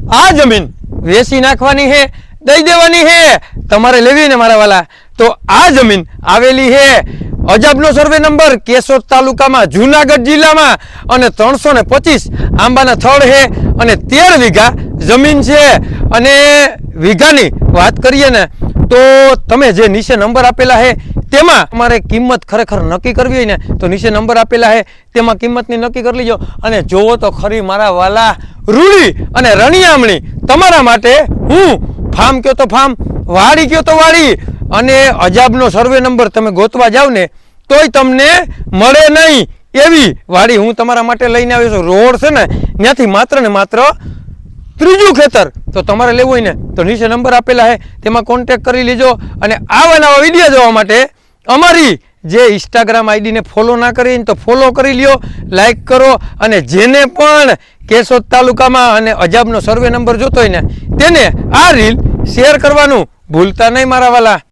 આ જમીન વેચી નાખવાની હે, દઈ દેવાની હે, તમારે લેવી ને મારા વાલા? તો આ જમીન આવેલી હે અજાબનો સર્વે નંબર, કેશોદ તાલુકામાં, જુનાગઢ જિલ્લામાં, અને 325 આંબાના થડ હે, અને 13 વીઘા જમીન છે. અને વીઘાની વાત કરીએ ને તો તમે જે નીચે નંબર આપેલા હે તેમાં તમારે કિંમત ખરેખર નક્કી કરવી હોય ને તો નીચે નંબર આપેલા હે તેમાં કિંમતની નક્કી કરી લેજો. અને જોવો તો ખરી મારા વાલા, રૂડી અને રણિયામણી તમારા માટે હું ફાર્મ કયો તો ફાર્મ, વાડી કયો તો વાડી, અને અજાબનો સર્વે નંબર તમે ગોતવા જાવ ને તોય તમને મળે નહીં એવી વાડી હું તમારા માટે લઈને આવ્યો છું. રોડ છે ને ત્યાંથી માત્ર ને માત્ર 3જું ખેતર. તો તમારે લેવું હોય ને તો નીચે નંબર આપેલા છે તેમાં કોન્ટેક્ટ કરી લેજો. અને આવા નવા વિડીયો જોવા માટે અમારી જે ઇન્સ્ટાગ્રામ આઈડીને ફોલો ના કરીને તો ફોલો કરી લ્યો, લાઈક કરો. અને જેને પણ કેશોદ તાલુકામાં અને અજાબનો સર્વે નંબર જોતો હોય ને તેને આ રીલ શેર કરવાનું ભૂલતા નહીં મારા વાલા.